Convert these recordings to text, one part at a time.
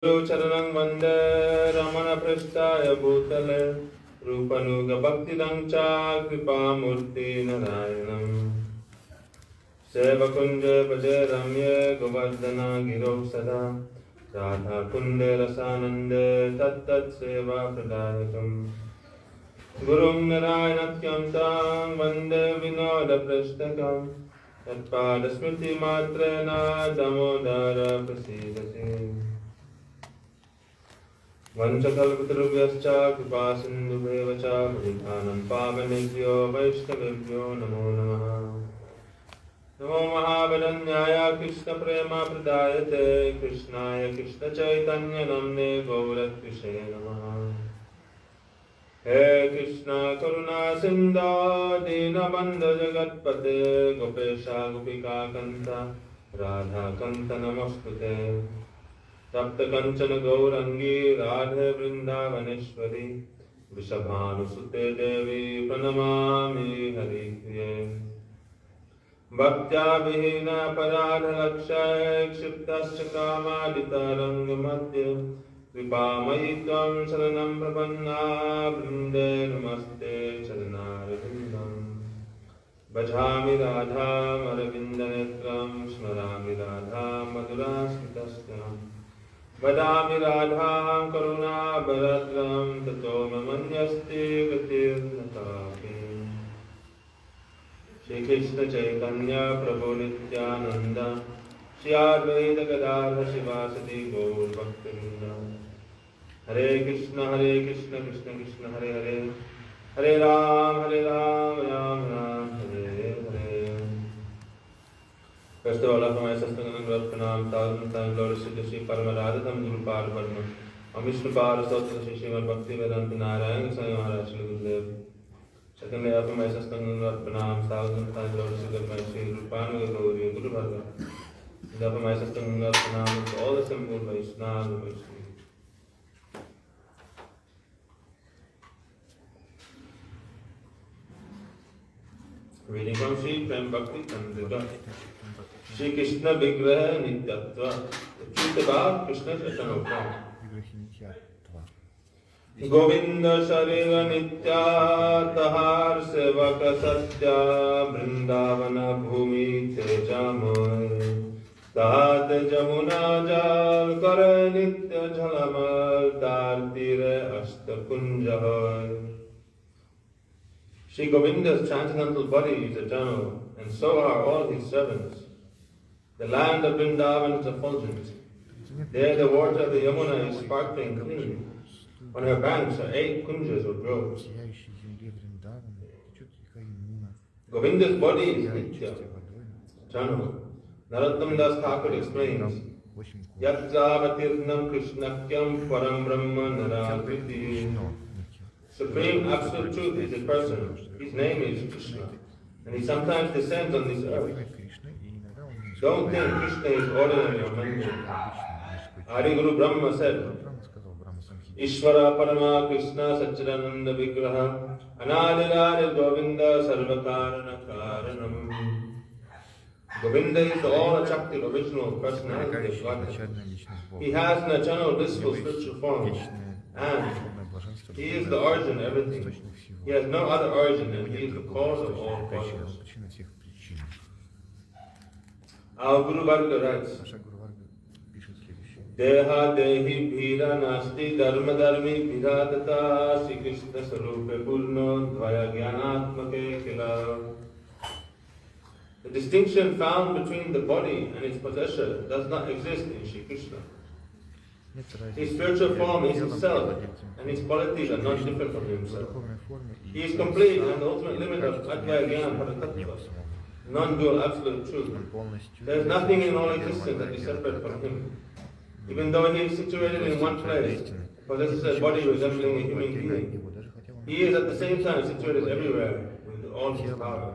Charanam Vande Ramana Prasthaya Bhutale Rupanuga Bhaktidan Cha Kripamurti Narayanam Sevakunja Bhaje Ramye Govardhana Giro Sada Radha Kunde Rasanande Tat Tat Seva Pradayakam Gurum Narayanatyam Tam Vande Vinoda Prasthakam Tatpada Smriti Matrena Damodara Prasidati Vanchakalpatarubhyascha kripasindhubheva cha paritanam pavanebhyo vaishnavebhyo namo namaha Namo Mahavadanyaya Krishna Prema Pradayate Krishnaya Krishna Chaitanya Namne Gauratvishe Namaha He Krishna Karuna Sindha Dinabandha Jagatpate Gopesha Gopika Kanta Radha Kanta Namostute Tapta Kanchana Gaurangi Radhe Vrindavaneshwari Vrishabhanusute Devi Pranamami Hari Priye Bhaktya Vihina Paradha Lakshay Kshiptasya Kamadita Rangamadya Vipamayi Tvam Saranam Prapanna Vrinde Namaste Charanarvindam Bhajami Radha Maravindanetram Smarami Radha Madhura Smitastyam Vadami Radham Karuna Bharatram Tato Mamanyasti Gatir Natapi Shri Krishna Chaitanya Prabhu Nityananda Shri Advaita Gadadhara Shivasati Gaur Bhaktivinoda Hare Krishna Krishna Krishna Hare Hare Hare Ram Ram Ram Hare Hare First of all, of my Sastanam Pranam, thousand times Lord Siddha Sri Paramadhadam Guru Parvarma, Vishnu Parasotha Sri Srimad Bhakti Vedanta Narayana Swami Maharaj Shri Gurudev. Secondly, of my Sastanam Pranam, thousand times Lord Siddha Sri Rupanuga Gauri Guru Bhargava. And of my Sastanam Pranam to all the assembled Vaishnavas and Vaishnavas. Reading from Sri Prem Bhakti Chandrika. Shri Krishna Vigraha Nityatva. The truth about Krishna's Achanopam. Govinda Shariva Nitya Tahar Sevaka Satya Vrindavana Bhumi Tejamoy Tahat Jamuna Jal Kare Nitya Jalamal Tar Tire Ashtakunjahoy. Shri Govinda's transcendental body is eternal, and so are all his servants. The land of Vrindavan is effulgent. There the water of the Yamuna is sparkling clean. On her banks are 8 kunjas or groves. Govinda's body is Nitya, eternal. Narottam Das Thakur explains, Yatra Krishnakyam Param Brahma Narakriti. Supreme Absolute Truth is a person. His name is Krishna. And he sometimes descends on this earth. Don't think Krishna is ordinary or mundane. Adi Guru Brahma said, Ishvara Parama Krishna Satchidananda Vigraha Anadiradi Govinda Sarvakarana Karanam. Govinda is the all-attractive original personality of Godhead. He has an eternal blissful spiritual form, and he is the origin of everything. He has no other origin, and he is the cause of all causes. Our Guru Varga writes, Deha Dehi Bhira Nasti Dharma Dharmi Bhiradata Sri Krishna Sarupe Purno Dvaya Jnanatmake Kila. The distinction found between the body and its possessor does not exist in Sri Krishna. His spiritual form is himself, and his qualities are not different from himself. He is complete and the ultimate limit of Advaya Jnana Paratattva, non-dual absolute truth. There is nothing in all existence that is separate from him. Even though he is situated in one place, possesses a body resembling a human being, he is at the same time situated everywhere with all his power.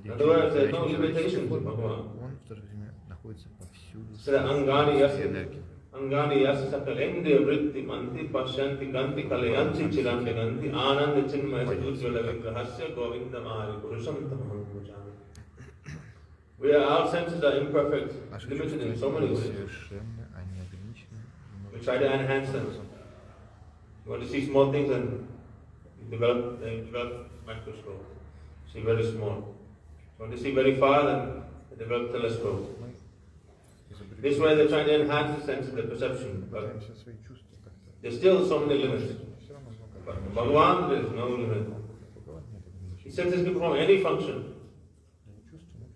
In other words, there is no limitation to Bhagavan. Angani yasa sakalendriya vritti manti pashyanti kanti kalayanti chiranti ganti ananda chinmaya sadujjvala vigrahasya govinda mari purusham tamam bhajami. Our senses are imperfect, limited in so many ways. We try to enhance them. You want to see small things and you develop microscope. See very small. You want to see very far, then you develop telescope. This way they're trying to enhance the sense of the perception, but there's still so many limits. But Bhagavan, there is no limit. His senses can perform any function.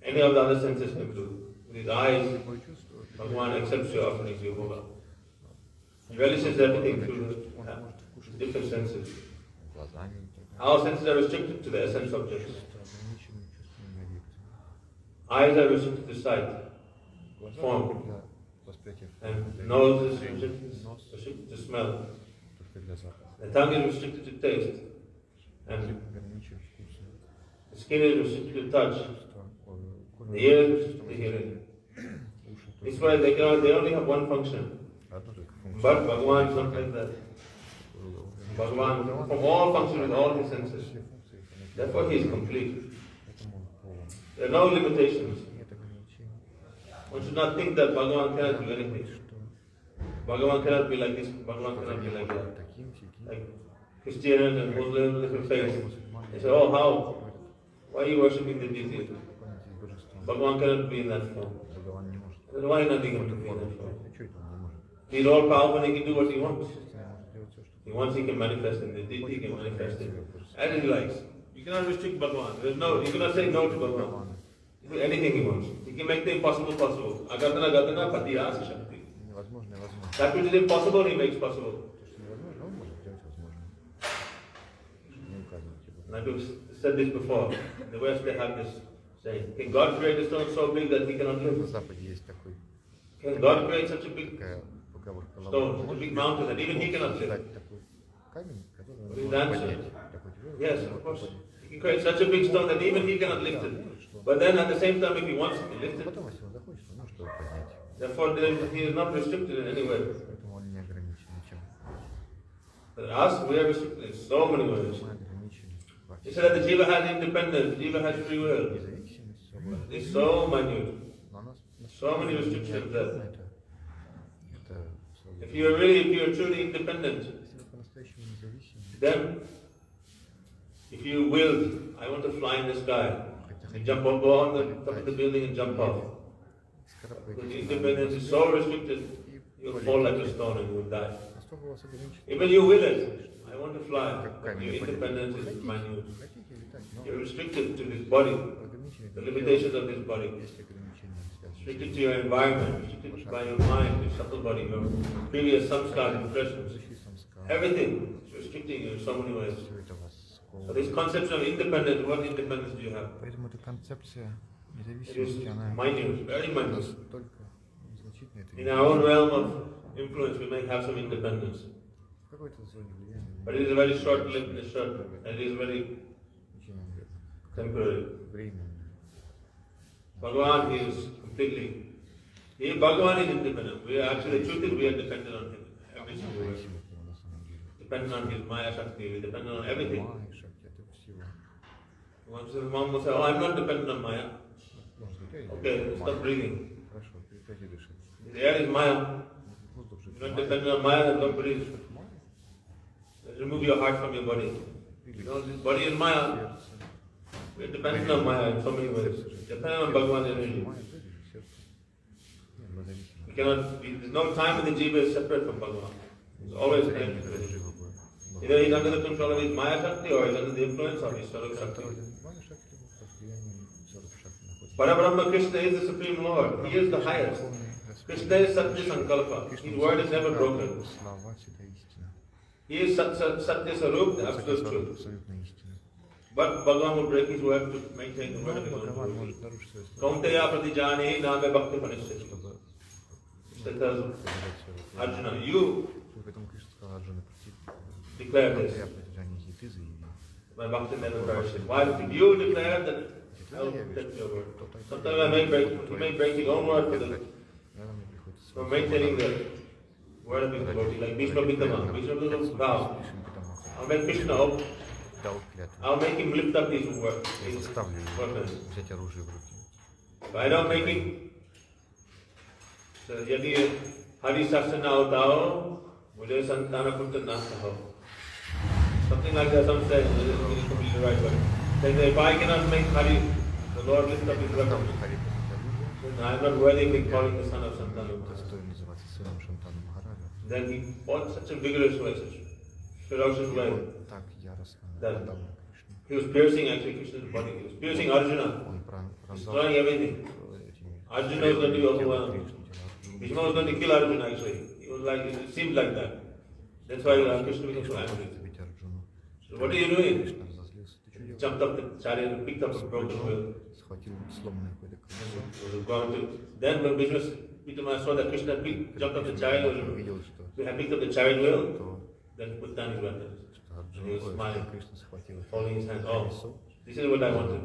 Any of the other senses can do. With his eyes, Bhagavan accepts your offerings, your bhoga. He relishes everything through the different senses. Our senses are restricted to the essence objects. Eyes are restricted to sight, form, and nose is restricted to smell. The tongue is restricted to taste, and the skin is restricted to touch. The ear is restricted to hearing. This way they only have one function. But Bhagavan is not like that. Bhagavan from all functions with all his senses. Therefore he is complete. There are no limitations. One should not think that Bhagavan cannot do anything. Bhagavan cannot be like this, Bhagavan cannot be like that. Like Christians and Muslims, different faiths. They say, oh, how? Why are you worshipping the deity? Bhagavan cannot be in that form. Then why not he can be in that form? He is all powerful and he can do what he wants. He wants, he can manifest in the deity, he can manifest it as he likes. You cannot restrict Bhagavan. You cannot say no to Bhagavan. He can do anything he wants. He can make the impossible possible. Agatana gatana patiyas shakti. That which is impossible, he makes possible. Like we've said this before, in the West they have this saying, can God create a stone so big that he cannot live? Can God create such a big stone, such a big mountain that even he cannot live? His answer, yes, of course. He can create such a big stone that even he cannot lift it. But then at the same time, if he wants to lift it, therefore he is not restricted in any way. But us, we are restricted in so many ways. He said that the jiva has independence, the jiva has free will. It's so minute. So many restrictions there. If you are truly independent, then if you willed, I want to fly in the sky, you jump up, go on the top of the building and jump off. Because the independence is so restricted, you'll fall like a stone and you will die. Even you will it, I want to fly, but your independence is minute. You're restricted to this body, the limitations of this body. Restricted to your environment, restricted by your mind, your subtle body, your previous samskar, impressions. Everything is restricting you in so many ways. So this conception of independence, what independence do you have? It is minute, very minute. In our own realm of influence, we may have some independence. But it is a very short-lived, and it is very temporary. Bhagavan is completely, Bhagavan is independent. We are actually, the truth is we are dependent on him. Every single way. Dependent on his Maya Shakti, we are dependent on everything. Once his mom will say, oh, I'm not dependent on Maya. Okay, stop breathing. The air is Maya. You're not dependent on Maya, then don't breathe. Remove your heart from your body. This body is Maya. We are dependent on Maya in so many ways. Dependent on Bhagavan's energy. We cannot, there's no time when the jiva is separate from Bhagavan. It's always connected to him. Either he's under the control of his Maya Shakti or he's under the influence of his Swarup Shakti. Parabrahma Krishna is the Supreme Lord. He is the highest. Krishna is Satya Sankalpa. His word is never broken. He is Satya Sarup, the absolute truth. But Bhagavan will break his word to maintain the word of his own. Kaunteya pratijani name bhakti panishyati. Krishna tells Arjuna, you declare this. My bhakti never perishes. Why? If you declare that I will protect your word. Sometimes you may break his own word for maintaining the word of his devotee. Like Bhishma Pitama. Bhishma Pitama vow. I'll make Krishna up. I'll make him lift up his work. If I don't make it, so yadi Hari Sasana Utao, Mujhe Santana Putra Nasaho. Something like that, some say, it's completely right, but if I cannot make Hari, the Lord lift up his weapons. I am not worthy of being calling the son of Santana. Then he fought such a vigorous way, such a ferocious way, that he was piercing actually Krishna's body. He was piercing Arjuna, destroying everything. Arjuna was going to be overwhelmed. Bhishma was going to kill Arjuna actually. It was like, it seemed like that. That's why Krishna became so angry. So what are you doing? He jumped up the chariot and picked up a broken wheel. Then when Bhishma saw that Krishna jumped up the chariot and picked up the chariot wheel, then put down his weapons. And he was smiling, holding his hands. Oh, this is what I wanted.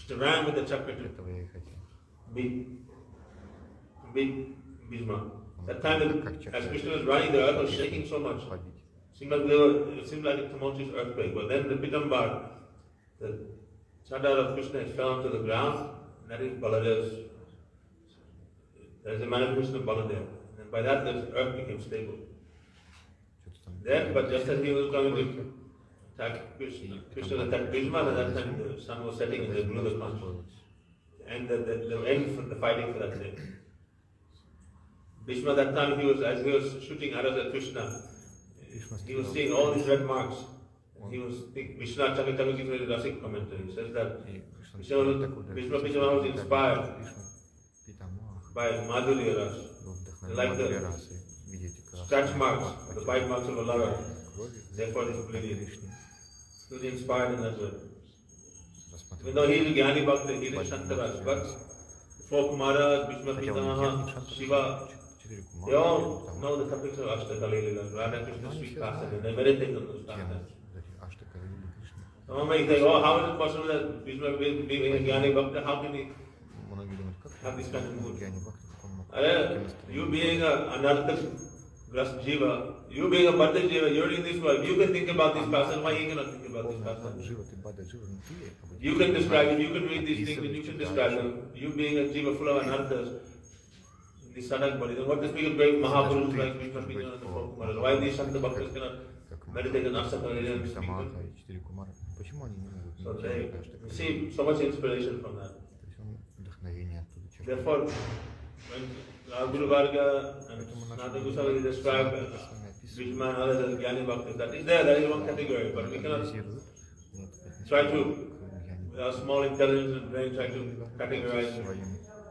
To ram with the chakra to beat Bhishma. That time, as Krishna was running, the earth was shaking so much. It seemed like a tumultuous earthquake. But then the Pitambar, the Chadar of Krishna, fell onto the ground, and that is Baladev's. There is a manifestation of Baladev. And by that, the earth became stable. Then, but just as he was going to attack Krishna attacked Bhishma, at that time the sun was setting and they blew the conch. And the end for the fighting for that day. Bhishma, that time, as he was shooting arrows at Krishna, he was seeing all these red marks. And he was thinking, Vishnu Chaitanya gives a Rasik commentary. He says that Bhishma was inspired by Madhurya Ras, like the scratch marks, the bite marks of a lover. Therefore, this bleeding. He was inspired in that way. Even though he is a Jnani Bhakta, he is Shantaras, but before Kumara, Bhishma Pitamaha, Shiva, they all know the topics of Ashtakali Lila, Radha Krishna, Sweet Passion, and they meditate on those pastimes. Some may think, oh, how is it possible that Bhishma being a Jnani Bhakta, how can he have this kind of mood? You being another Gras Jiva, you being a Bhatta Jiva, you're in this world, you can think about this person, why you cannot think about this person? You can describe it, you can read these things and you can describe them. You being a Jiva full of anarthas, the Sadak body, then what to speak of great Mahaprabhus like Bhishma Pitamaha and the four Kumaras? Why these Shanta Bhaktas cannot meditate on Ashtakali and speak them? So they receive so much inspiration from that. Therefore, when Guru Varga and Sanatana Goswami describe Bhishma and others as Jnani Bhaktas, that is there, that is one category, but we cannot try to, with our small intelligence and brain, try to categorize,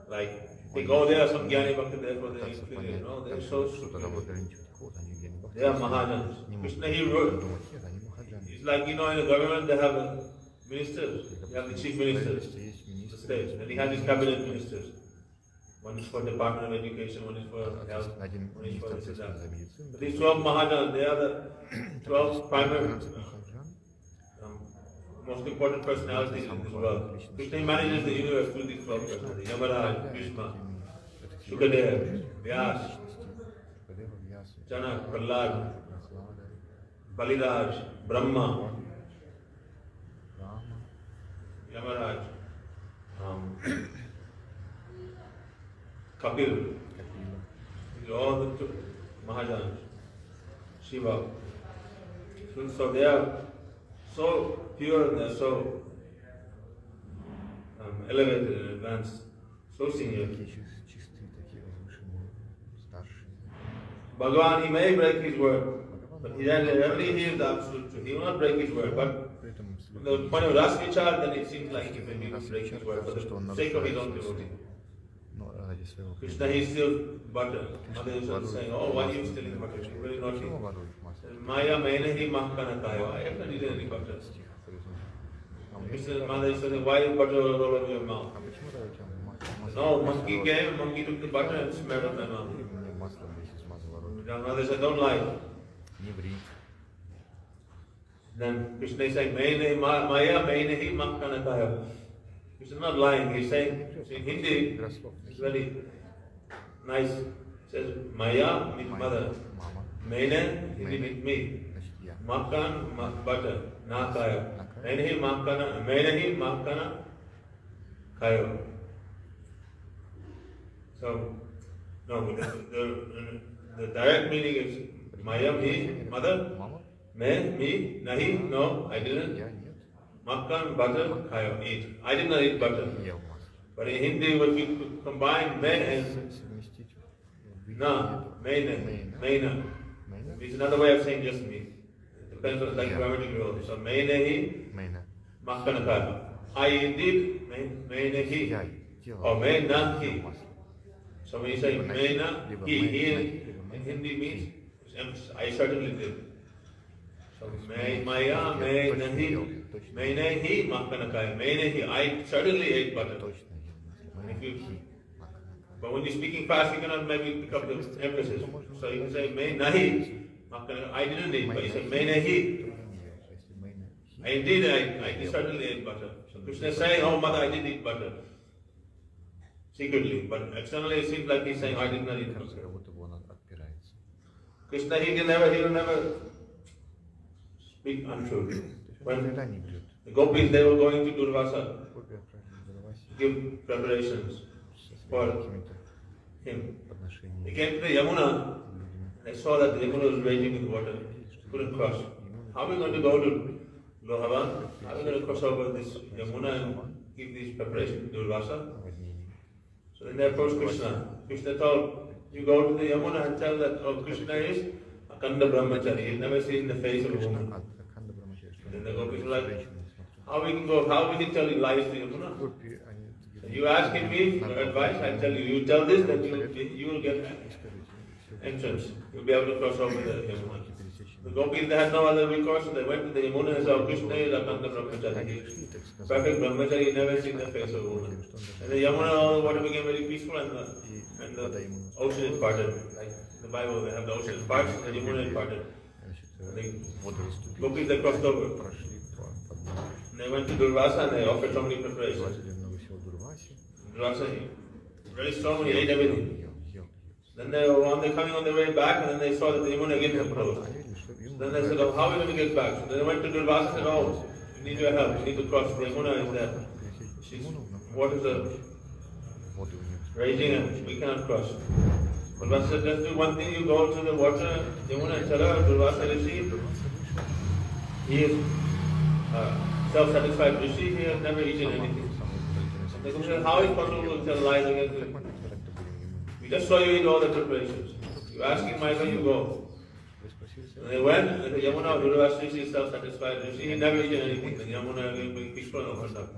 like, think, oh, there are some Jnani Bhaktas, therefore they are inferior. No, they are so superior. They are Mahajans. Krishna, he wrote, it's like, in the government they have ministers, they have the chief ministers, the state, and he has his cabinet ministers. One is for Department of Education, one is for health, one is for this and that. But these 12 Mahajans, they are the 12 primary, most important personalities in this world. Krishna manages the universe through these 12 personalities. Yamaraj, Bhishma, Shukadev, Vyas, Janak, Prahlad, Baliraj, Brahma, Yamaraj, Kapil. These are all the Mahajans. Shiva. So they are so pure and they are so elevated and advanced, so senior. Bhagavan, he may break his word, but he is the absolute truth. He will not break his word, but from the point of Ras Vichar, then it seems like he may break his word for the sake of his own devotee. Krishna, he is still butter. Mother is saying, oh, why are you stealing butter? You're very naughty. Maya Menahi Mahkana Kaya. I have not eaten any butter. Krishna's mother is saying, why is butter all over your mouth? No, monkey came, monkey took the butter and smeared on my mouth. Your mother said, don't lie. Then Krishna is saying, Maya Menahi Mahkana Kaya. Krishna is not lying, he's saying in Hindi, it's very nice. It says, Maya means mother. Mene, Hindi means me. Makkan, butter, na kaya. Menehi makkana kayo. So, No, the direct meaning is Maya, me, mother, me, nahi, no, I didn't. Makkan, butter, khayo, eat. I did not eat butter. But in Hindi, when we combine me and na, meina, it's another way of saying just me. It depends on like grammatical rules. So me nahi, makkan khayo. I did, me nahi, or me na hi. So when you say me na, he in Hindi means I certainly did. So maya, me nahi. Maine he makanakai. Maine he. I certainly ate butter. But when you're speaking fast, you cannot maybe pick up the emphasis. So you can say maine nahi makanakai. I didn't eat, but you say maine he. Indeed, I certainly ate butter. So Krishna is saying, "Oh mother, I did eat butter." Secretly, but externally it seems like he's saying, "I did not eat butter." Krishna, he will never speak untruth. When the gopis, they were going to Durvasa to give preparations for him. They came to the Yamuna, and they saw that the Yamuna was raging with water. They couldn't cross. How are we going to go to Lohavan? How are we going to cross over this Yamuna and give these preparations to Durvasa? So then they approached Krishna. Krishna told, you go to the Yamuna and tell that, oh, Krishna is Akanda Brahmachari. He's never seen the face of a woman. Then the gopis were like, how we can tell you lies to Yamuna? You asking me for advice, I tell you, you tell this, then you will get entrance. You'll be able to cross over the Yamuna. The gopis, they had no other recourse, so they went to the Yamuna and saw Krishna is Akanda Brahmachari. Perfect Brahmachari, never seen the face of a woman. And the Yamuna, all the water became very peaceful and the ocean is parted. Like in the Bible, they have the ocean is parted and the Yamuna is parted. The gopis, they crossed over. And they went to Durvasa and they offered so many preparations. Durvasa, very strong, he ate everything. Then they were coming on their way back and then they saw that the Yamuna again was closed. Then they said, oh, how are we going to get back? So they went to Durvasa and said, oh, we need your help, we need to cross. The Yamuna is there. Waters are raging and we cannot cross. Durvasa said, let's do one thing, you go to the water, Yamuna and tell her, Durvasa Rishi, he is self-satisfied Rishi, he has never eaten anything. They said, how is it possible to tell lies against him? We just saw you eat all the preparations. You ask him, why don't you go? And they went, and the Yamuna, Durvasa Rishi is self-satisfied Rishi, he never eaten anything. The Yamuna again being peaceful and opened up.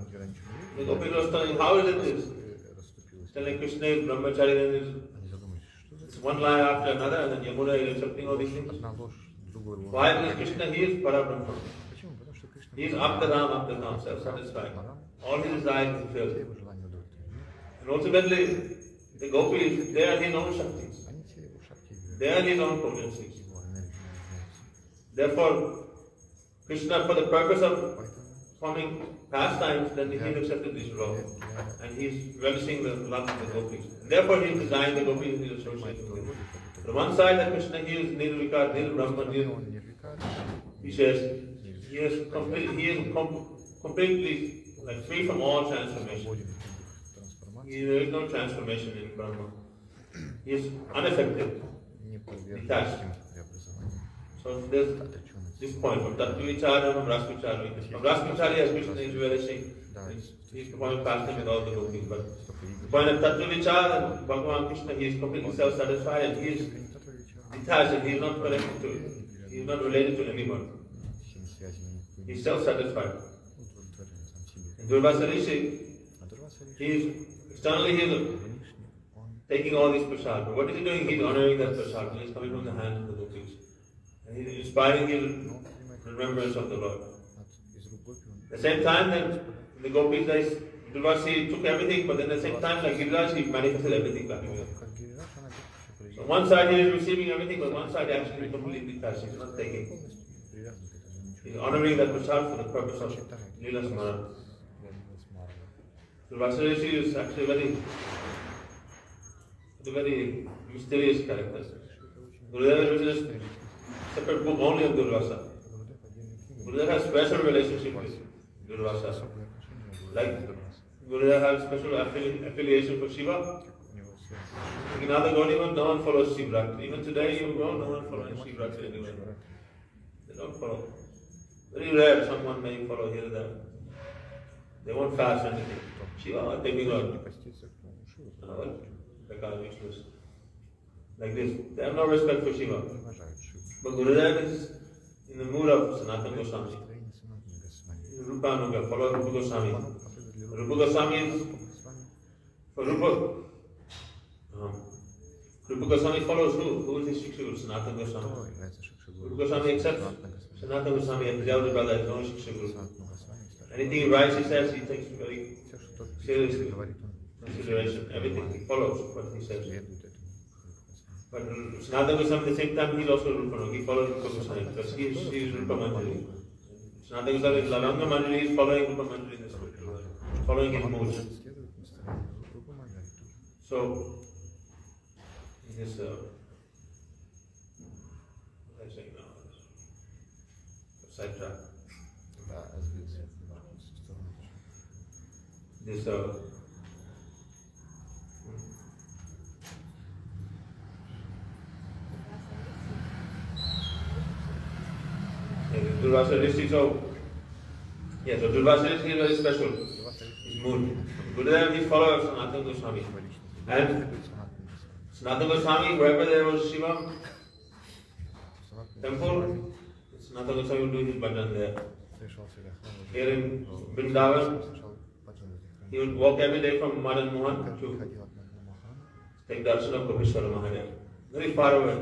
The gopis was telling, how is it this? He's telling Krishna is Brahmachari, then there's one lie after another, and then Yamuna is accepting all these things. Why? Because Krishna, he is Parabrahma. He is Aptaram, self-satisfied. All his desires is filled. And ultimately, the gopis, they are his own Shaktis. They are his own potencies. Therefore, Krishna, for the purpose of forming pastimes, then he has accepted this role. And he is relishing the love of the gopis. And therefore, he designed the gopis in his association with him. On one side, that Krishna, he is Nirvikar, Nir Brahman, he says, he is completely like free from all transformation. There is no transformation in Brahma. He is unaffected, detached. So there's this point from Tattva-vichara, from Rasa-vichara. From Rasa-vichara, as Krishna is relishing, he is performing fasting with all the gopis. But the point of Tattva-vichara, Bhagavan Krishna, he is completely self-satisfied and he is detached and he is not connected to it. He is not related to anyone. He is self-satisfied. And Durvasa Rishi, he is externally he is taking all these prasad. But what is he doing? He is honoring that prasad. He is coming from the hands of the gopis. And he is inspiring his remembrance of the Lord. At the same time, then the gopis, Durvasa took everything, but then at the same time, like Giriraj, he manifested everything back again. So one side he is receiving everything, but one side actually completely detached. He is not taking. He is honoring that prasad for the purpose of Leela Smara. Durvasa Rishi is actually a very mysterious character. Gurudeva is just a separate book only of Durvasa. Gurudeva has special relationship with Durvasa. Like Gurudeva has special affiliation for Shiva, In other Gaudiya, no one follows Shivratri. Even today, you go, no one follows Shivratri anywhere. They don't follow. Very rare, someone may follow here or there. They won't fast or anything. Shiva, taking out. Like this. They have no respect for Shiva. But Gurudev is in the mood of Sanatana Goswami. Rupanuga, follow Rupa Goswami. Rupa Goswami is for Rupa. Rupa Goswami follows who? Who is his Shiksha? Sanatana Goswami. Rupa Goswami accepts Sanatana Goswami and Prajapada brother as his own Shiksha. Anything he writes, he says, he takes very seriously. Consideration, everything, he follows what he says. But Sanatana Goswami at the same time, he's also Rupa. He follows Rupa Goswami because he is Rupa Manjari. Sanatana Goswami is Laranga Manjari, is following Rupa Manjari in this way, following his moods. So, this, what am I saying now? Sidetrack. This, Durvasa Rishi, so Durvasa Rishi is very special. His mood. Gurudev, he follows Sanatana Goswami. And Sanatana Goswami, wherever there was Shiva temple, Sanatana Goswami will do his bhajan there. Here in Vrindavan, he would walk every day from Madan Mohan to take darshan of Gopeshwara Mahadev. Very far away.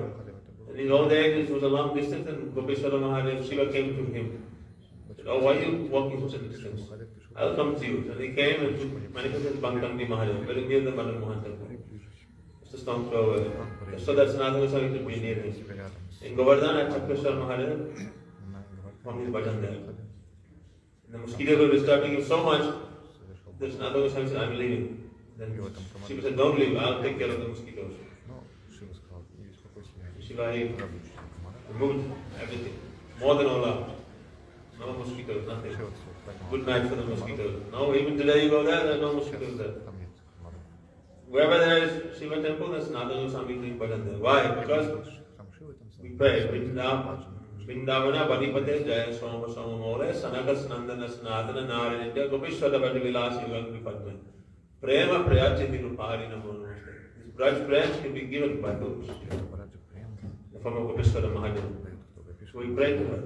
And in old days, it was a long distance, and Gopeshwara Mahadev, Shiva came to him. He said, "Oh, why are you walking such a distance? I'll come to you." And he came and manifested Bangtangdi Mahadev, very near the Madan Mohan temple. Just a stone throw away. So that Sanatana Goswami should be near him. In Govardhan, at Chakreshwar Mahadev, from his bhajan there. And the mosquitoes were disturbing him so much that Sanatana Goswami said, "I'm leaving." Then Shiva said, "Don't leave, I'll take care of the mosquitoes." Shiva removed everything, more than all out. No mosquitoes, nothing. Good night for the mosquitoes. No, even today you go there are no mosquitoes there. Wherever there is Shiva temple, there's Sanatana Goswami doing bhajan there. Why? Because we pray, Vrindavana Badipate Jaya Soma Soma Mole Sanakas Nandana Sanatana Narayana Gopishwara Vadivilasi Yugangri Padme Prema Prayachiti Rupari Namo Namaste. This Braj prayers can be given by those. The form of Gopishwara Mahadev. So we pray to her.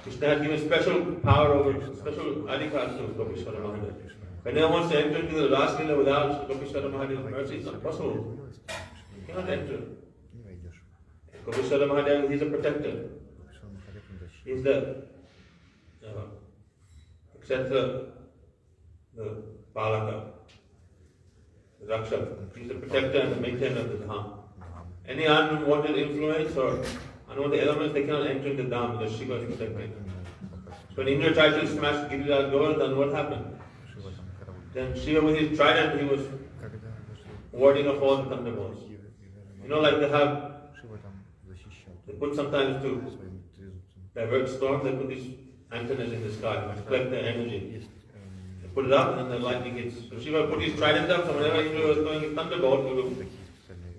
Krishna has given special power over, special adhikar to Gopishwara Mahadev. When anyone wants to enter into the Ras Leela without Gopishwara Mahadev's mercy, it's not possible. You cannot enter. Gopishwara Mahadev, he is a protector. He is the, except the Palaka, the Rakshak. He is the protector and the maintainer of the Dham. Any unwanted influence or unwanted elements, they cannot enter the Dham because Shiva is protecting. So when Indra tried to smash Giriraj Govardhan, what happened? Then Shiva with his trident, he was warding off all the thunderbolts. You know, like they put sometimes to divert storms, they put these antennas in the sky to collect the energy. They put it up and then the lightning hits. So Shiva put his trident up, so whenever Indra was throwing a thunderbolt, he would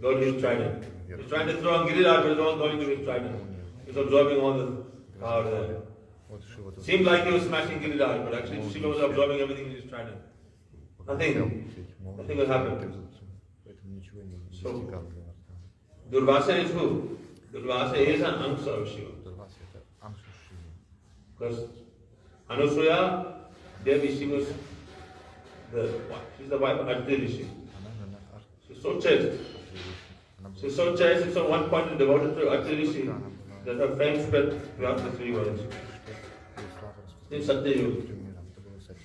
go to his trident. He was trying to throw on Giriraj, but it was all going to his trident. He was absorbing all the power there. It seemed like he was smashing Giriraj, but actually Shiva was absorbing everything in his trident. Nothing will happen. So, Durvasa is who? Durvasa is an Angsa of Shiva. Because Anusuya, Devi, she was she's the wife of Atri Rishi. She's so chaste. She's so chaste and so one point devoted to Atri Rishi that her fame spread throughout the three worlds. In Satyayuga.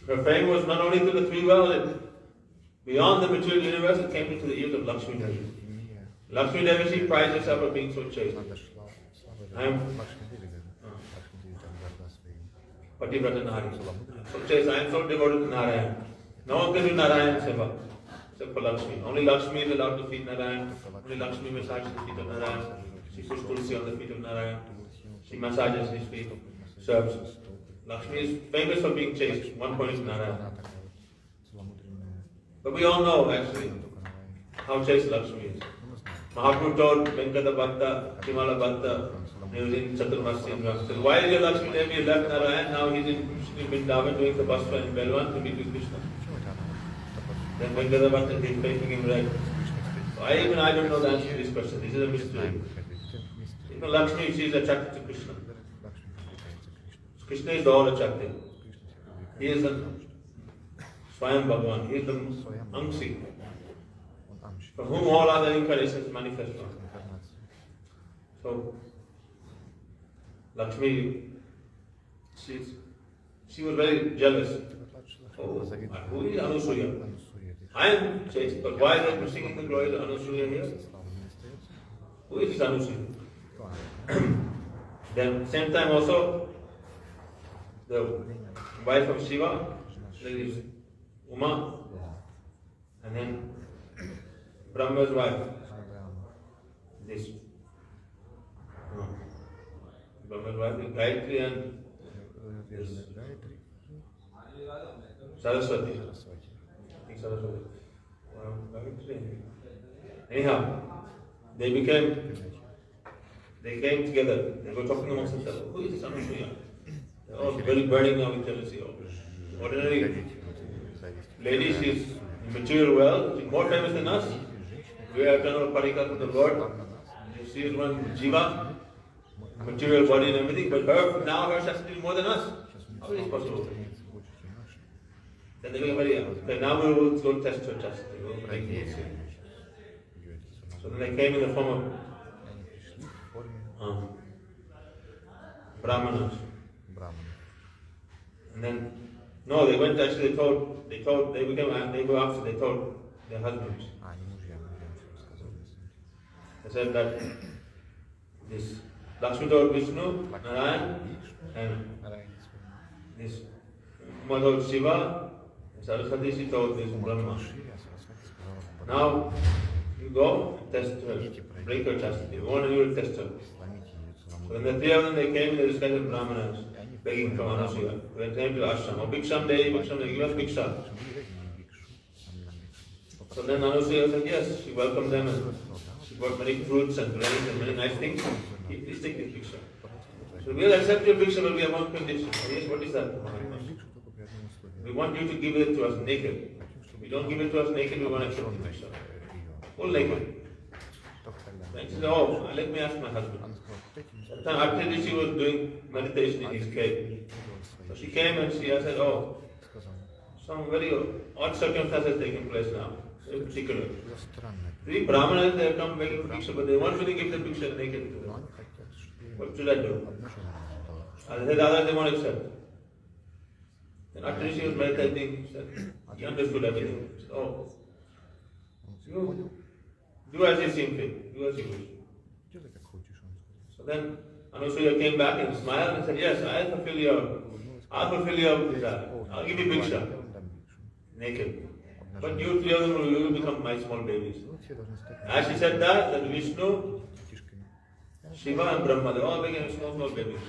Her fame was not only to the three worlds, beyond the material universe, it came into the ears of Lakshmi Devi. Lakshmi Devi, she prides herself for being so chaste. I am Pativrata Nari. So chaste, I am so devoted to Narayan. No one can do Narayan Seva except for Lakshmi. Only Lakshmi is allowed to feed Narayan. Only Lakshmi massages the feet of Narayan. She puts tulsi on the feet of Narayan. She massages his feet, serves. Lakshmi is famous for being chaste. One point is Narayan. But we all know actually how chaste Lakshmi is. Mahaprabhu told Venkata Bhatta, Himala Bhatta, he was in Chaturmasya. So why is your Lakshmi name? He left Narayan, now he's in Vrindavan doing the Basva in Belwan to meet with Krishna. Then Venkata Bhatta is facing him right. So I don't know the answer to this question. This is a mystery. Even Lakshmi, she is attracted to Krishna. So Krishna is the all attractive. He is a Swayam Bhagavan. He is the Angsi, from whom all other incarnations manifest from. So Lakshmi, she was very jealous. Oh, who is Anusuya? I am chaste, but why are they singing the glories of Anusuya here? Who is this Anusuya? Then same time also, the wife of Shiva, that is Uma, and then Brahma's wife, this Brahma's wife is Gayatri and this Saraswati. I think Saraswati. Anyhow, they came together. They were talking amongst themselves. Who is this Anusuya? They were all very burning now with jealousy. Ordinary lady, she is in material world, she is more famous than us. We are eternal parikas of the Lord. She is one Jiva, material body and everything, but her chastity is more than us. How is this possible? Then they became very okay, now we will go test her chastity. So then they came in the form of Brahmanas. And then, no, they went actually, they told, they told their husbands. They said that this Lakshmi told Vishnu, Narayan, and this Uma told Shiva, and Saraswati she told this Brahma. Now you go and test her, break her chastity. We want you to test her. So when the three of them they came, they discussed Brahmanas, begging from Anusuya. When they came to ashram, oh Bhiksham Dehi, give us Bhiksha. So then Anusuya said yes, she welcomed them and she brought many fruits and grains and many nice things. Please take this Bhiksha. So we will accept your Bhiksha, but we have one condition. Yes, what is that? We want you to give it to us naked. If you don't give it to us naked, we won't accept the Bhiksha. Full naked. Then she said, oh, let me ask my husband. At the time, after this, she was doing meditation in his cave. So she came and she said, oh, some very odd circumstances taking place now, in particular. Three Brahmanas, they have come begging for Bhiksha, but they want me to give the Bhiksha naked to them. What should I do? And the others, they won't accept. Then after she was meditating, he understood everything. He said, oh, you do as you seem fit, do as you wish. So then Anusuya came back and smiled and said, yes, I'll fulfill your desire. I'll give you Bhiksha, naked. But you three of them will become my small babies. As she said that, then Vishnu, Shiva and Brahma, they all became small babies.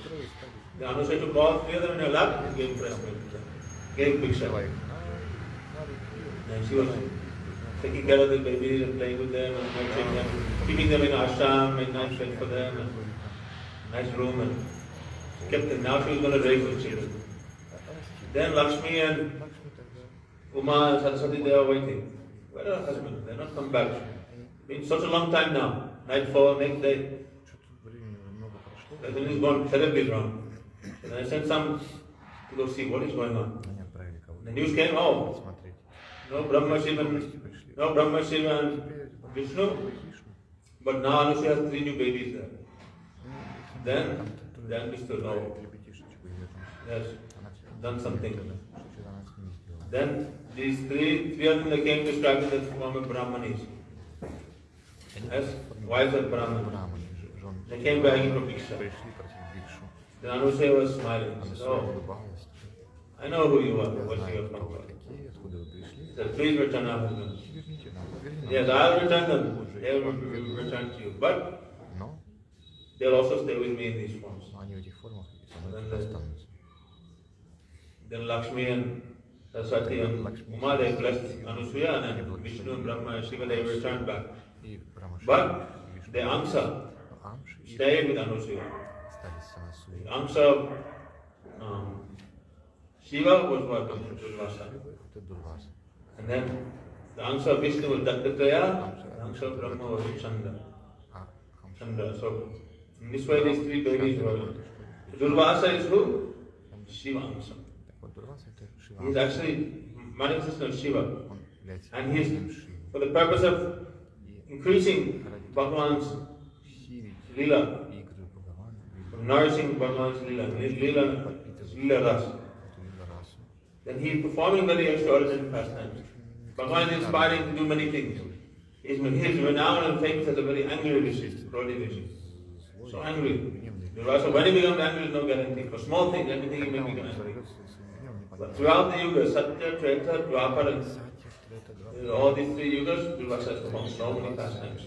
The Anusuya took all three of them in her lap and gave breast milk, gave Bhiksha. And she was taking care of the babies and playing with them and nurturing them, keeping them in ashram, made nice bed for them, and nice room, and kept them. Now she was going to raise the children. Then Lakshmi and Uma and Saraswati, they are waiting. Where are her husbands? They are not come back. It's been such a long time now. Nightfall, next day. Everything is gone terribly wrong. So then I sent some to go see what is going on. The news came, oh, no Brahma Shiva and Vishnu, but now Anusuya has 3 new babies there. Then they understood, oh, yes, done something. Then these three of them, they came to struggle in the form of Brahmanis. As wives of Brahmanis. They came begging for Bhiksha. Then Anusuya was smiling. He said, oh, I know who you are, what you have come for. He said, please return our husbands. Yes, I'll return them. They will return to you. But they'll also stay with me in these forms. Then Lakshmi and Saraswati and Uma, they blessed Anusuya, and then Vishnu and Brahma and Shiva, they returned back. But the Amsa stayed with Anusuya. The Amsa, Shiva was working with Durvasa. And then the Amsa of Vishnu was Dattatreya, the Amsa of Brahma was Chandra. So, in this way, these three babies were. Durvasa is who? Shiva Amsa. He is actually manifestation of Shiva. And he is for the purpose of increasing Bhagavan's Leela, nourishing Bhagavan's Leela, Leela Ras. Then he is performing very extraordinary pastimes. Bhagavan is inspiring to do many things. He is renowned and famous as a very angry Rishi, Krodi Rishi. So angry. So when he becomes angry, there is no guarantee. For small things, anything he may become angry. But throughout the yugas, Satya, Treta, Dwapara, all these three yugas, Durvasa has performed so many pastimes.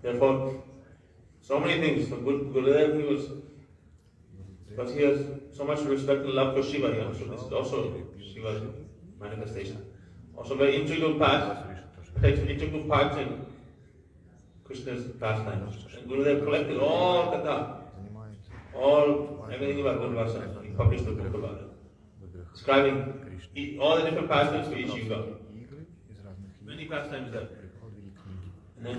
Therefore, so many things. For Gurudev, because he has so much respect and love for Shiva, so this is also Shiva's manifestation. Also very integral part, takes integral part in Krishna's pastimes. And Gurudev collected all Katha, everything about Durvasa. He published the book about it, describing all the different pastimes for each yuga. Many pastimes there. And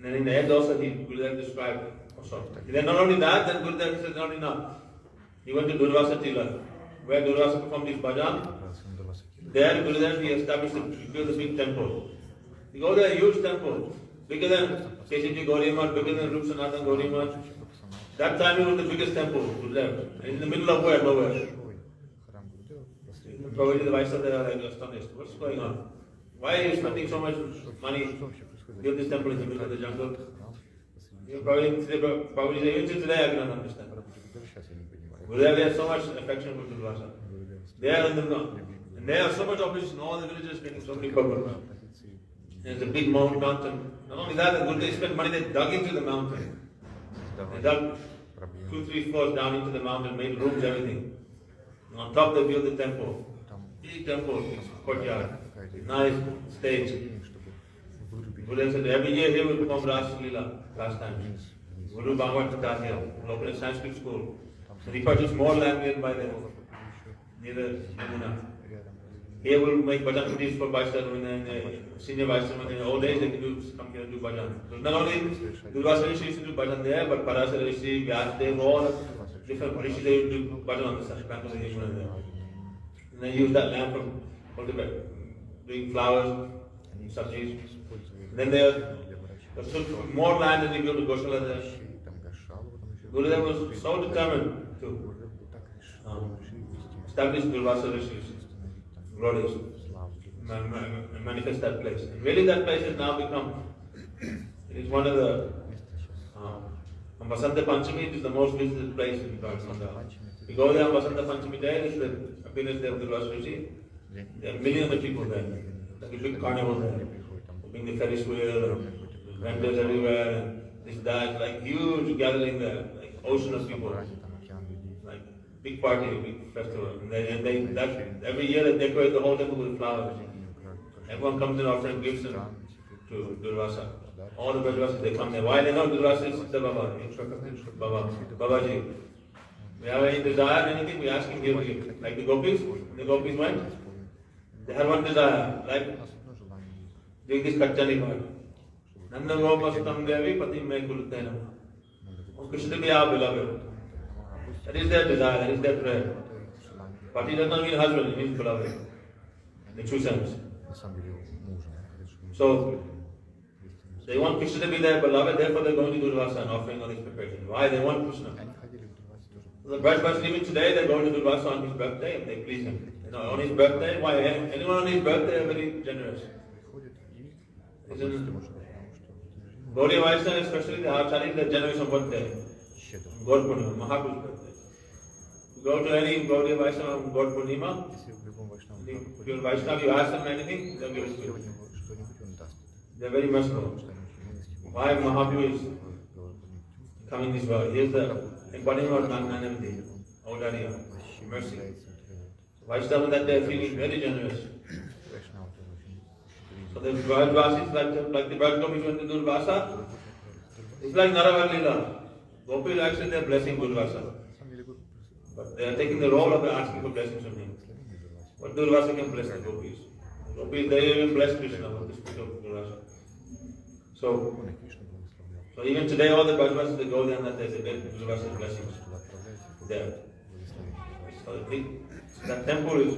then in the end also Gurudev described also. Then not only that, then Gurudev said not enough. He went to Durvasa Tila, where Durvasa performed his bhajan. There Gurudev he established built a big temple. You go there, a huge temple, bigger than Keshaji Gauriya Math, bigger than Rup Sanatan Gauriya Math. That time it was the biggest temple, Gurudev, in the middle of where? Nowhere. Probably the Vaishnavas there are like astonished. What's going on? Why are you spending so much money to build this temple in the middle of the jungle? Probably even till today I cannot understand. Gurudev has so much affection for Durvasa. They are in the and there are so much opposition, all the villages getting so many problems. There's a big mountain. Not only that, the Gurudev spent money, they dug into the mountain. They dug 2-3 floors down into the mountain, made rooms, everything. And on top they built the temple. Big temple, courtyard, nice stage. Gurudev said every year he will perform Rasa Leela pastimes. Guru Bhagwan Tata here, will open a Sanskrit school. So he purchased more land near the Yamuna. Here we will make bhajan kutis for Vaishnavas and senior Vaishnavas. In the old days, they can come here and do bhajan. So not only Durvasa Rishi used to do bhajan there, but Parasara Rishi, Vyasdev, all different Rishi, they would do bhajan on the bank of the Yamuna there. And they use that land for doing flowers, sabjis. Then they took more land and they built a Goshala there. Gurudev was so determined to establish Durvasa Rishi's glories, manifest that place. And really that place has now become, it is one of the, on Vasanta Panchami, it is the most visited place in Rajasthan. You go there on Vasanta Panchami day, it's the appearance there of Durvasa Rishi. There are millions of people there. Like a big carnival there. Being the Ferris wheel, vendors everywhere, and this, that, like huge gathering there, like ocean of people. Like big party, big festival. And every year they decorate the whole temple with flowers. Everyone comes in offering gifts to Durvasa. All the Durvasas, they come there. Why they know Durvasa is Siddha Baba, Babaji. We have any desire, anything, we ask him, give. Like the gopis, when the gopis went, they had one desire, like doing this Kachani part. Nanda Gopastam Devi Pati Me Kulutena. Krishna be our beloved. That is their desire, that is their prayer. Pati does not mean husband, it means beloved. In the true sense. So, they want Krishna to be their beloved, therefore they are going to Durvasa and offering all these preparations. Why? They want Krishna. The Brajbhas even today, they are going to Durvasa on his birthday if they please him. You know, on his birthday, why? Anyone on his birthday are very generous. Gaudiya Vaishnava, especially the Acharyas, they are generous on birthday. God Purnima, Mahaprabhu's birthday. You go to any Gaudiya Vaishnava on God Purnima, if you're Vaishnava, you ask them anything, they'll give it to you. They're very merciful. Why Mahaprabhu is coming this way? Here's the embodiment of Nananamdi, Audariya, mercy. Vaishnavas that they are feeling very generous. Вайшнава тоже очень So the Brajvasi is like the Braj Gopis went to Durvasa. It's like Naravalila. Gopis actually they are blessing Durvasa. на самом деле But they are taking the role of asking for blessings from him. But Durvasa can bless the Gopis. The Gopis, they even bless Krishna with the spirit of Durvasa. So even today all the Brajvasis they go there and they get Durvasa's blessings there. So that temple is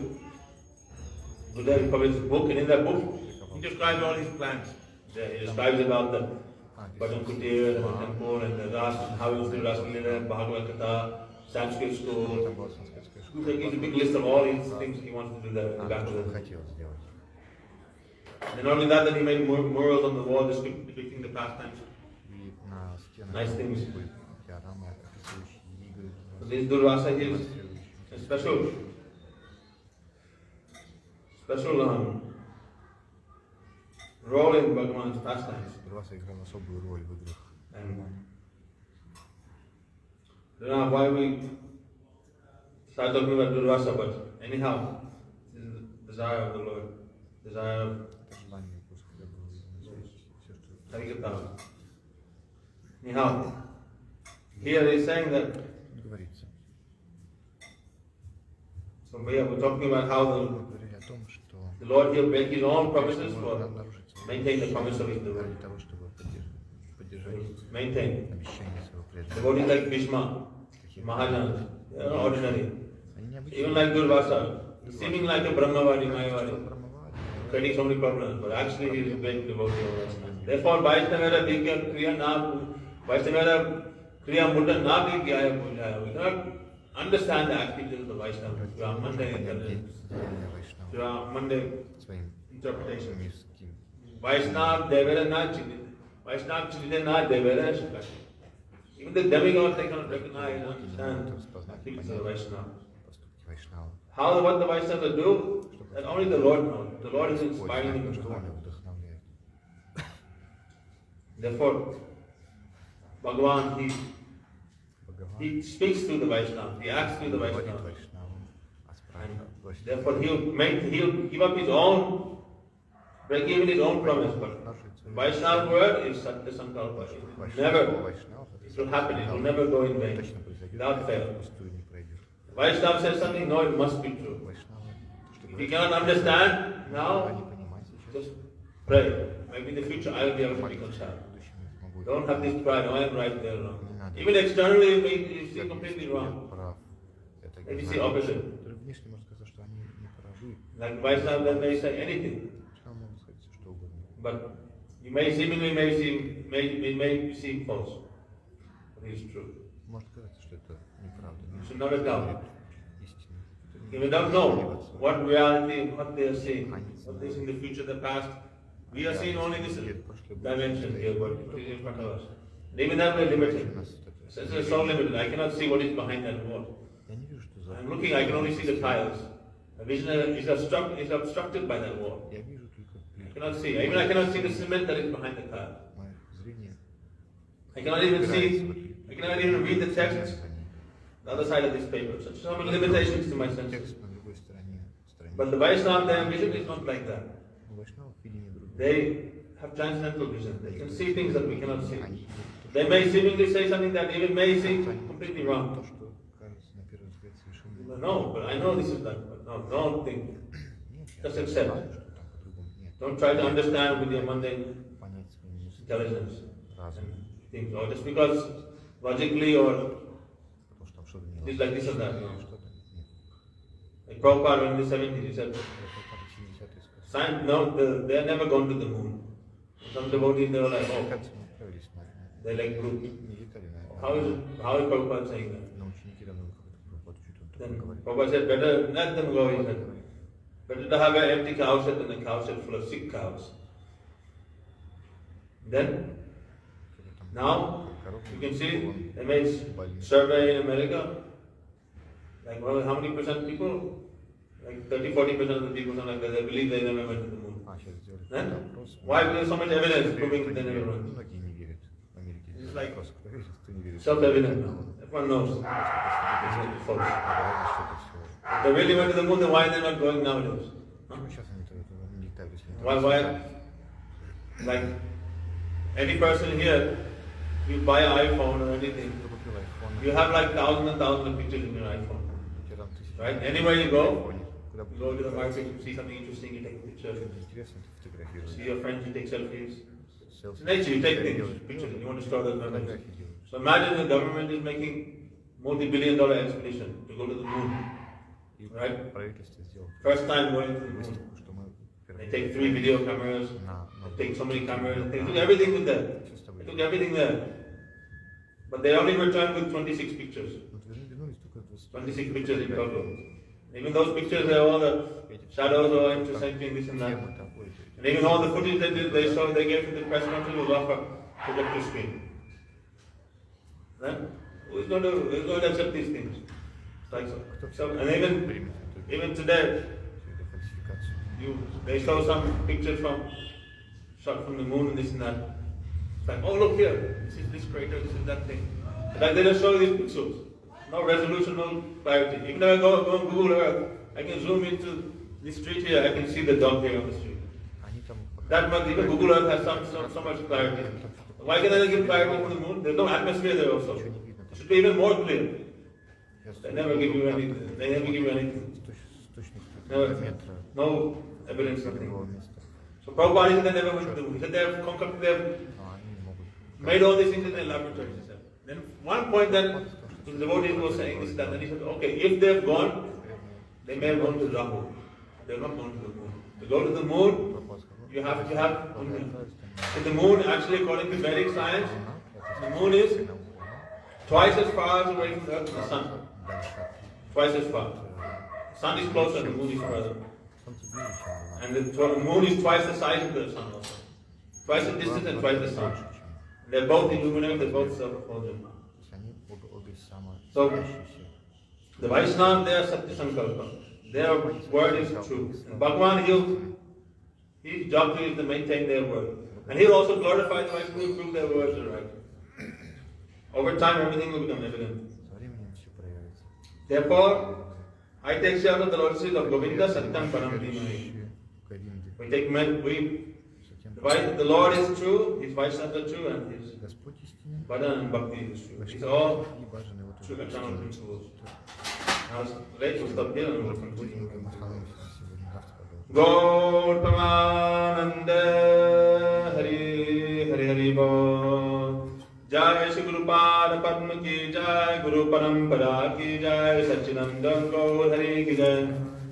Buddha published a book, and in that book he describes all these plans. He describes about the Bhajan Kutir and the temple and the Ras, how he was doing Ras Leela, Bhagavad Gita, Sanskrit school. He gives a big list of all these things he wants to do there in the back of the. And not only that, he made murals on the wall depicting the pastimes. Nice things. So this Durvasa is a special role in Bhagavan's pastimes. Durvasa играл особую роль в играх. And I don't know why we start talking about Durvasa, but anyhow, this is the desire of the Lord, desire of Harikatha. Anyhow, here he is saying that. So we are talking about how the Lord here break his own promises for maintain the promise of his devotee. Maintain. Devotees like Bhishma, Mahajan, they are not ordinary. Even like Durvasa, seeming like a Brahmavadi, Mayavadi, creating so many problems, but actually he is a great devotee of Vaishnava. Therefore, Vaishnava Dikya Kriya Na, Vaishnava Kriya Mutta Na Dikya Pujaya. We cannot understand the activities of the Vaishnava through our mundane intelligence, through our mundane interpretation. Vaishnava Devera Na Chidita. Vaishnava Chidita Na Devera Shukati. Even the demigods they cannot recognize and understand the activities of the Vaishnava. How, what the Vaishnavas do, that only the Lord knows. The Lord is inspiring them to do. Therefore, Bhagavan, he speaks through the Vaishnava, he acts through the Vaishnava. And therefore, he'll give up his own, break even his own promise. But the Vaishnava word is Satya Sankalpa. Never, it will happen, it will never go in vain, without fail. Vaishnava says something, no, it must be true. If you cannot understand now, just pray. Maybe in the future I will be able to reconcile. Don't have this pride, I am right, they are wrong. Even externally, you see completely wrong. Maybe see opposite. Like Vaishnava, they may say anything. But you may seemingly may seem false. But it is true. You should not doubt. If you don't know what reality, what they are seeing, what they see in the future, the past, we are seeing only this dimension here, what is in front of us. Even that we are limited. It's so limited. I cannot see what is behind that wall. I'm looking, I can only see the tiles. My vision is obstructed by that wall. I cannot see. Even I cannot see the cement that is behind the tile. I cannot even read the text, the other side of this paper. So many limitations to my senses. But the Vaishnava, their vision is not like that. They have transcendental vision. They can see things that we cannot see. They may seemingly say something that even may seem completely wrong. No, but I know this is not. No, don't think. Just accept. Don't try to understand with your mundane intelligence and things. Or just because logically or it's like this or that. No. Like Prabhupada in the 70s, he said, science, no, they're never gone to the moon. Some devotees, they were like, oh, they're like group. How is Prabhupada saying that? Then Prabhupada said, better let them go, he said. Better to have an empty cowshed than a cowshed full of sick cows. Then, now, you can see, they made survey in America. Like, well, how many percent people? Like 30-40% of the people, something like that, they believe they never went to the moon. Then, why is there so much evidence proving they never went? It's like self-evident now. Everyone knows. It's false. They really went to the moon, then why are they not going nowadays? Huh? Почему сейчас они не летают, если не Why? Like, any person here, you buy an iPhone or anything, Кто купил iPhone? you have like thousands and thousands of pictures in your iPhone. Тебе там тысячи Right? Anywhere you go, Куда you go to the market, you see something interesting, you take a picture. интересно, ты фотографируешь. See your friends, you take selfies. Селфи. Nature, you take things, pictures, and you want to store those memories. Фотографии делаешь. So imagine the government is making multi-billion-dollar expedition to go to the moon. И Right? правительство сделало First time going to the moon. выставку, что мы They take 3 video cameras, на they take so many cameras, they took everything with them. Всё с тобой. They took everything there. But they only returned with 26 pictures. Вот вернулись только 26 pictures in total. Even those pictures, they all the shadows are intersecting this and that. Тема там, ой, And even all the footage they showed, they gave to the press conference was off a projector screen. Right? Who's going to accept these things? It's like so, and even today, they show some pictures shot from the moon and this and that. It's like, oh look here, this is this crater, this is that thing. Like they just show these pixels. No resolution, no clarity. Even if I go on Google Earth, I can zoom into this street here, I can see the dog here on the street. они там That much, even Google Earth has so much clarity. Why can I give clarity from the moon? There's no atmosphere there also. It should be even more clear. They never give you anything. They never give you anything. точных метра No evidence, nothing. другого места. So Prabhupada said they never went to the moon. He said they have concocted, they have Но они не могут. made all these things in their laboratories. He said. Then one point then the devotees were saying this, that, and he said, okay, if they've gone, they may have gone to Rahu. They're not going to the moon. To go to the moon, you have to have. In the moon, actually, according to Vedic science, the moon is twice as far away from the earth as the sun. Twice as far. The sun is closer, the moon is further. Солнце ближе, чем Луна. And the moon is twice the size of the sun also. Twice the distance and twice the sun. They're both illuminated, they're both self-effulgent. То есть они обе So, самосветящиеся. the Vaishnava, they are Satya Sankalpa. Their word is true. And Bhagavan, his job is to maintain their word. And he'll also glorify the Vaishnava who prove their words are right. Over time, everything will become evident. Со временем все проявится. Therefore, I take shelter of the Lord's feet of Govinda Satyam Param Dhimani. Говинды. We take men, the Lord is true, His Vaishnavas are true, and His Господь истинен. Bhajan and Bhakti is true. These are all И бажаны вот true это. eternal principles. Now, let's stop here and we'll continue. Остановимся на сегодня. Завтра продолжим. Gaur Pramananda Hari Hari Hari Bol. Jai Shri Guru Pada Padma Ki Jai, Guru Parampara Ki Jai, Satchidananda Gaur Hari Ki Jai.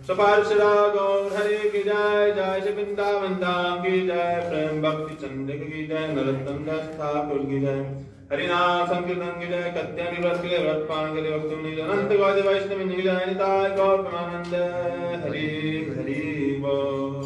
Saparshara Gaur Hari Ki Jai, Jai Shri Vrindavan Dham Ki Jai, Prem Bhakti Chandra Ki Jai, Narottam Das Thakur Ki Jai. Harinam Sankirtan Ki Jai, Katyani Vrat Ki Jai, Vratpan Ki Jai, Bhaktam Ki Jai, Ananta Gaudi Vaishnavi Ki Jai, Nitai Gaur Pramananda Hari Hari Bol.